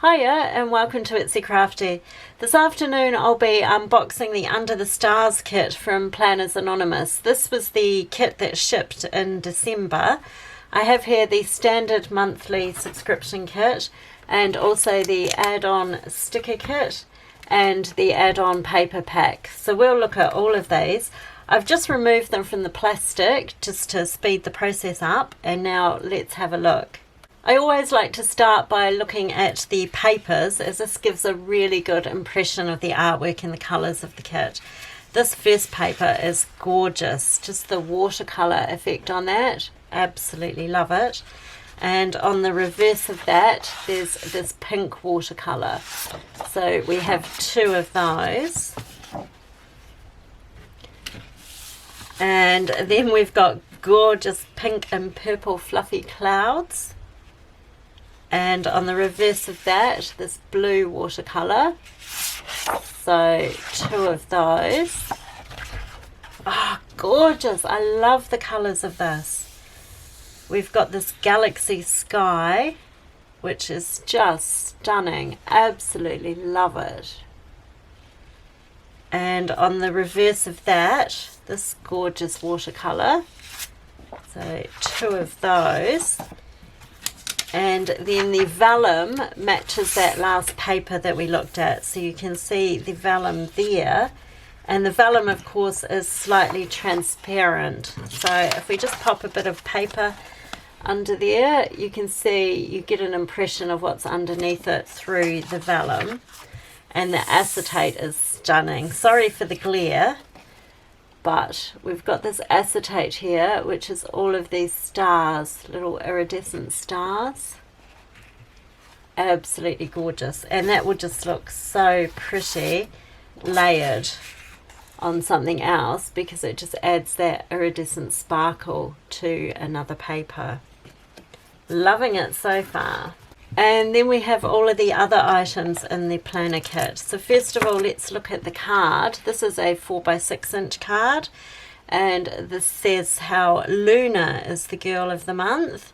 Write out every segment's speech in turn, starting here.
Hiya and welcome to Itsy Crafty. This afternoon I'll be unboxing the Under the Stars kit from Planners Anonymous. This was the kit that shipped in December. I have here the standard monthly subscription kit and also the add-on sticker kit and the add-on paper pack. So we'll look at all of these. I've just removed them from the plastic just to speed the process up, and now let's have a look. I always like to start by looking at the papers, as this gives a really good impression of the artwork and the colours of the kit. This first paper is gorgeous, just the watercolour effect on that, absolutely love it. And on the reverse of that there's this pink watercolour, so we have two of those. And then we've got gorgeous pink and purple fluffy clouds. And on the reverse of that, this blue watercolour. So two of those. Oh, gorgeous. I love the colours of this. We've got this galaxy sky, which is just stunning. Absolutely love it. And on the reverse of that, this gorgeous watercolour. So two of those. And then the vellum matches that last paper that we looked at, so you can see the vellum there, and the vellum of course is slightly transparent, so if we just pop a bit of paper under there, you can see, you get an impression of what's underneath it through the vellum. And the acetate is stunning. Sorry for the glare, but we've got this acetate here, which is all of these stars, little iridescent stars. Absolutely gorgeous. And that would just look so pretty layered on something else, because it just adds that iridescent sparkle to another paper. Loving it so far. And then we have all of the other items in the planner kit. So first of all, let's look at the card. This is a 4x6 inch card, and this says how Luna is the girl of the month,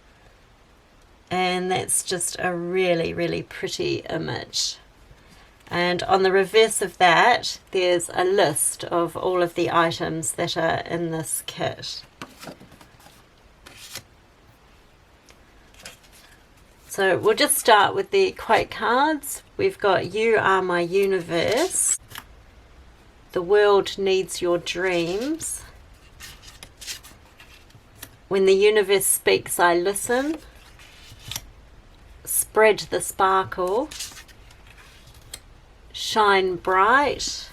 and that's just a really, really pretty image. And on the reverse of that, there's a list of all of the items that are in this kit. So we'll just start with the quote cards. We've got "You are my universe," "The world needs your dreams," "When the universe speaks, I listen," "Spread the sparkle," "Shine bright,"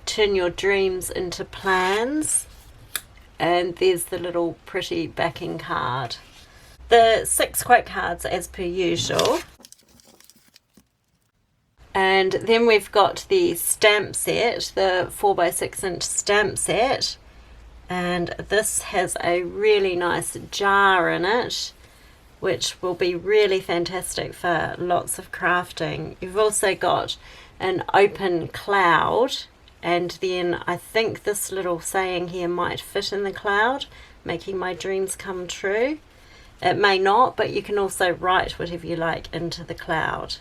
"Turn your dreams into plans," and there's the little pretty backing card. The 6 quote cards as per usual. And then we've got the stamp set, the 4x6 inch stamp set. And this has a really nice jar in it, which will be really fantastic for lots of crafting. You've also got an open cloud, and then I think this little saying here might fit in the cloud, "Making my dreams come true." It may not, but you can also write whatever you like into the cloud.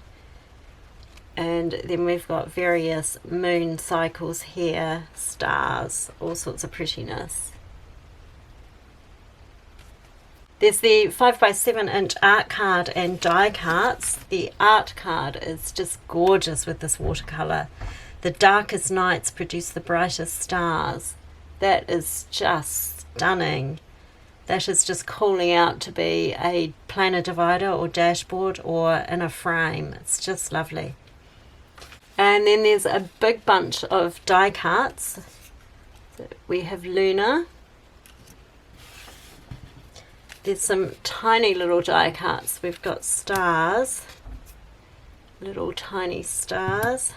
And then we've got various moon cycles here, stars, all sorts of prettiness. There's the 5x7 inch art card and die cuts. The art card is just gorgeous with this watercolour. "The darkest nights produce the brightest stars." That is just stunning. That is just calling out to be a planner divider or dashboard or in a frame. It's just lovely. And then there's a big bunch of die cuts. So we have Luna. There's some tiny little die cuts. We've got stars, little tiny stars.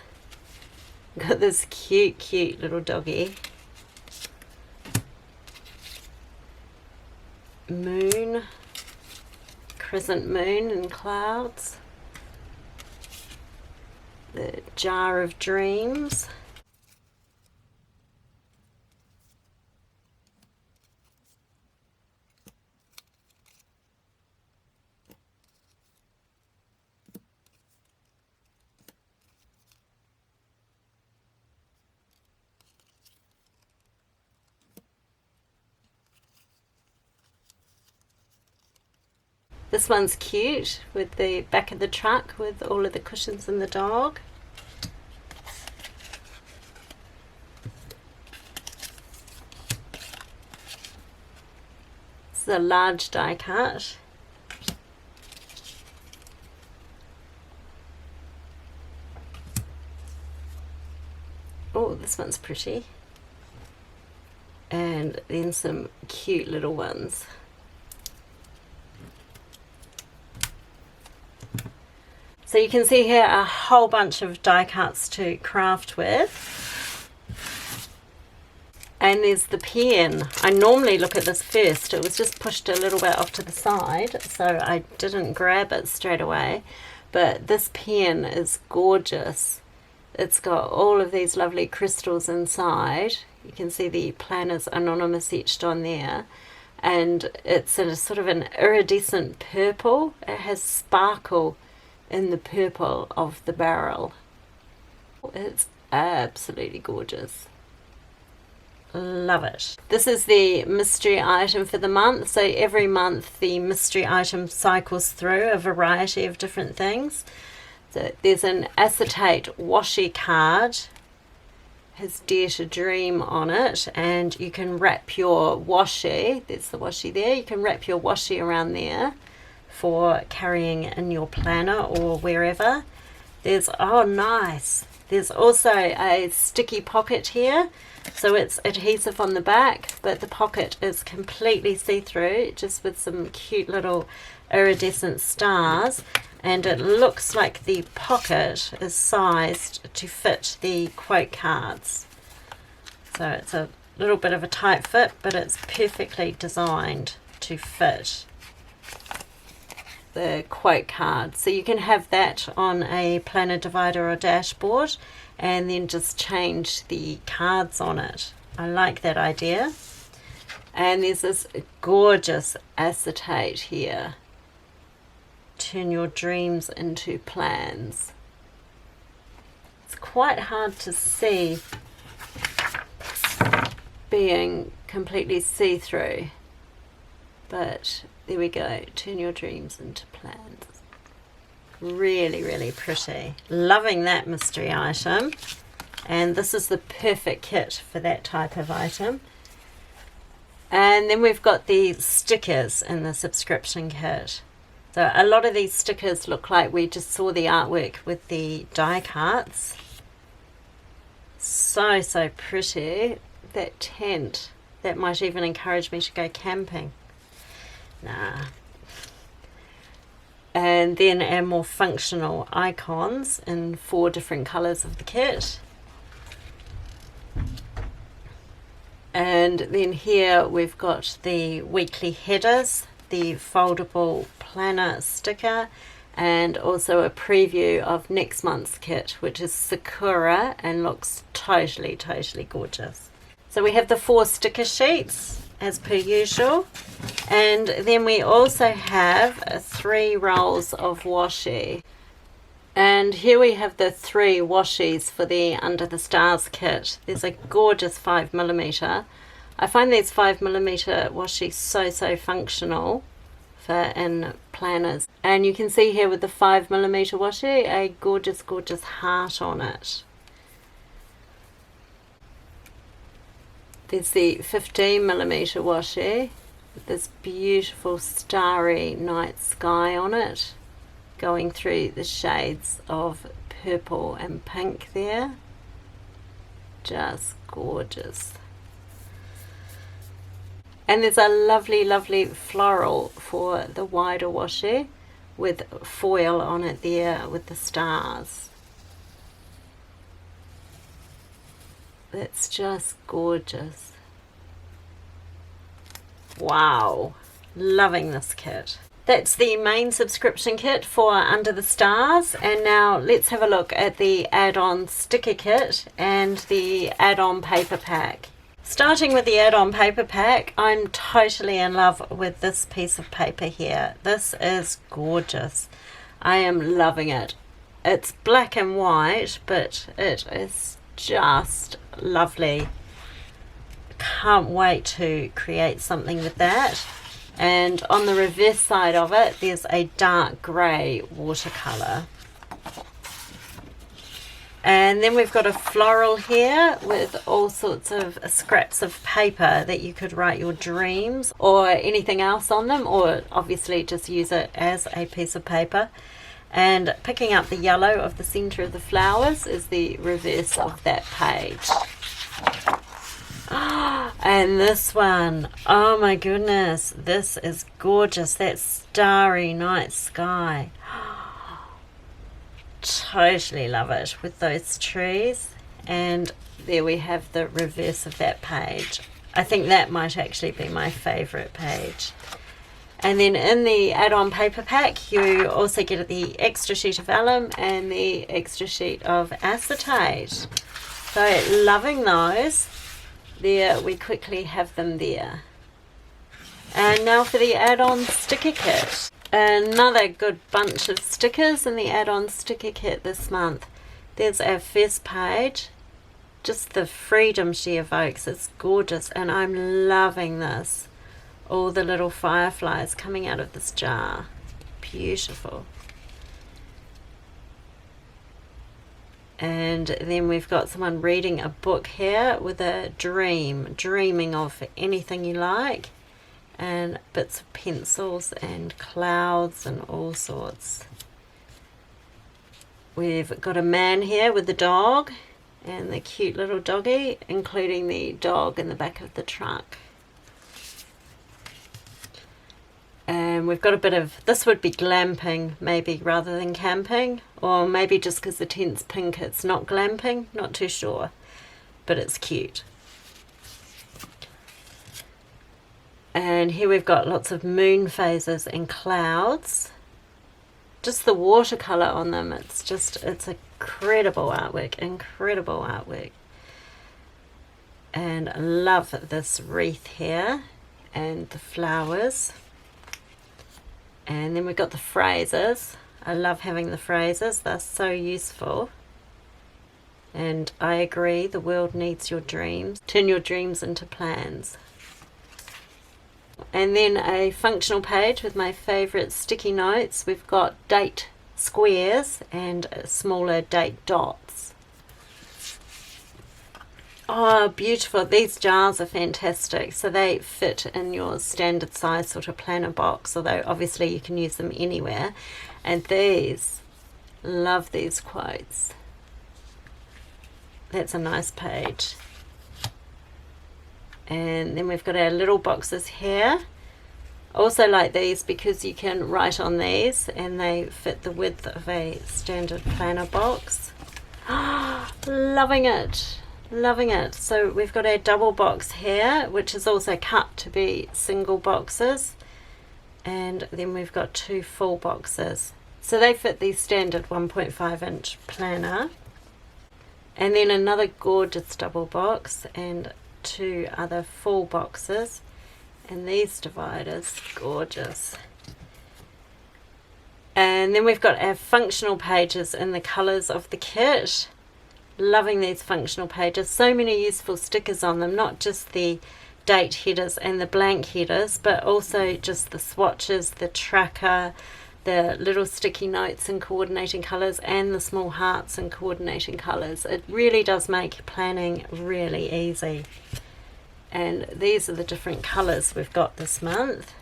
We've got this cute little doggy. Moon, crescent moon and clouds. The jar of dreams. This one's cute with the back of the truck with all of the cushions and the dog. This is a large die cut. Oh, this one's pretty. And then some cute little ones. So you can see here a whole bunch of die cuts to craft with. And there's the pen. I normally look at this first. It was just pushed a little bit off to the side, so I didn't grab it straight away. But this pen is gorgeous. It's got all of these lovely crystals inside. You can see the Planners Anonymous etched on there. And it's in a sort of an iridescent purple. It has sparkle in the purple of the barrel. It's absolutely gorgeous. Love it. This is the mystery item for the month. So every month the mystery item cycles through a variety of different things. So there's an acetate washi card, has Dare to Dream on it, and you can wrap your washi, there's the washi there, you can wrap your washi around there for carrying in your planner or wherever. There's, oh nice, there's also a sticky pocket here, so it's adhesive on the back, but the pocket is completely see-through, just with some cute little iridescent stars, and it looks like the pocket is sized to fit the quote cards. So it's a little bit of a tight fit, but it's perfectly designed to fit the quote card. So you can have that on a planner divider or dashboard and then just change the cards on it. I like that idea. And there's this gorgeous acetate here. Turn your dreams into plans. It's quite hard to see being completely see-through, but there we go. Turn your dreams into plans. Really, really pretty. Loving that mystery item. And this is the perfect kit for that type of item. And then we've got the stickers in the subscription kit. So a lot of these stickers look like we just saw the artwork with the die cuts. So, so pretty. That tent, that might even encourage me to go camping. Nah. And then our more functional icons in 4 different colours of the kit. And then here we've got the weekly headers, the foldable planner sticker, and also a preview of next month's kit, which is Sakura and looks totally, totally gorgeous. So we have the 4 sticker sheets as per usual, and then we also have 3 rolls of washi. And here we have the 3 washies for the Under the Stars kit. There's a gorgeous 5mm. I find these 5mm washi so functional for in planners. And you can see here with the 5mm washi a gorgeous, gorgeous heart on it. There's the 15mm washi with this beautiful starry night sky on it, going through the shades of purple and pink there. Just gorgeous. And there's a lovely, lovely floral for the wider washi with foil on it there with the stars. That's just gorgeous. Wow, loving this kit. That's the main subscription kit for Under the Stars, and now let's have a look at the add-on sticker kit and the add-on paper pack. Starting with the add-on paper pack, I'm totally in love with this piece of paper here. This is gorgeous. I am loving it. It's black and white, but it is just lovely. Can't wait to create something with that. And on the reverse side of it, there's a dark grey watercolour. And then we've got a floral here with all sorts of scraps of paper that you could write your dreams or anything else on them, or obviously just use it as a piece of paper. And picking up the yellow of the centre of the flowers is the reverse of that page. And this one, oh my goodness, this is gorgeous. That starry night sky. Totally love it with those trees. And there we have the reverse of that page. I think that might actually be my favourite page. And then in the add-on paper pack, you also get the extra sheet of vellum and the extra sheet of acetate. So loving those. There, we quickly have them there. And now for the add-on sticker kit. Another good bunch of stickers in the add-on sticker kit this month. There's our first page. Just the freedom she evokes. It's gorgeous, and I'm loving this. All the little fireflies coming out of this jar. Beautiful. And then we've got someone reading a book here with a dream, dreaming of anything you like, and bits of pencils and clouds and all sorts. We've got a man here with the dog and the cute little doggy, including the dog in the back of the truck. And we've got a bit of, this would be glamping maybe rather than camping, or maybe just because the tent's pink it's not glamping, not too sure, but it's cute. And here we've got lots of moon phases and clouds. Just the watercolour on them, it's incredible artwork, incredible artwork. And I love this wreath here and the flowers. And then we've got the phrases. I love having the phrases. They're so useful. And I agree, the world needs your dreams. Turn your dreams into plans. And then a functional page with my favourite sticky notes. We've got date squares and smaller date dots. Oh, beautiful. These jars are fantastic. So they fit in your standard size sort of planner box, although obviously you can use them anywhere. And these, love these quotes. That's a nice page. And then we've got our little boxes here. Also like these because you can write on these and they fit the width of a standard planner box. Loving it. Loving it. So we've got our double box here, which is also cut to be single boxes, and then we've got two full boxes. So they fit the standard 1.5-inch planner. And then another gorgeous double box and two other full boxes. And these dividers, gorgeous. And then we've got our functional pages in the colours of the kit. Loving these functional pages. So many useful stickers on them, not just the date headers and the blank headers, but also just the swatches, the tracker, the little sticky notes in coordinating colours, and the small hearts in coordinating colours. It really does make planning really easy. And these are the different colours we've got this month.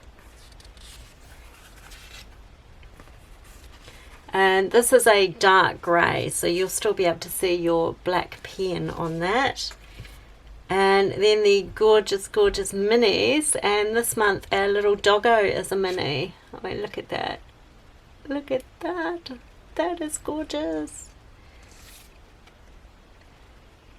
And this is a dark grey, so you'll still be able to see your black pen on that. And then the gorgeous, gorgeous minis. And this month our little doggo is a mini. I mean, look at that. Look at that. That is gorgeous.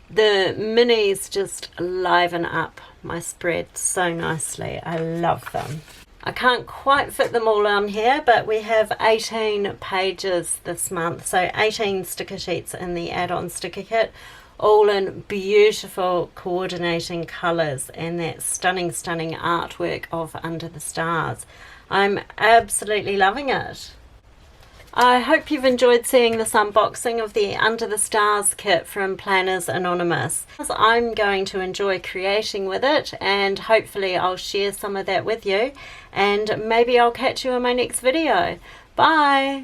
The minis just liven up my spread so nicely. I love them. I can't quite fit them all on here, but we have 18 pages this month. So 18 sticker sheets in the add-on sticker kit, all in beautiful coordinating colours and that stunning, stunning artwork of Under the Stars. I'm absolutely loving it. I hope you've enjoyed seeing this unboxing of the Under the Stars kit from Planners Anonymous. I'm going to enjoy creating with it, and hopefully I'll share some of that with you, and maybe I'll catch you in my next video. Bye!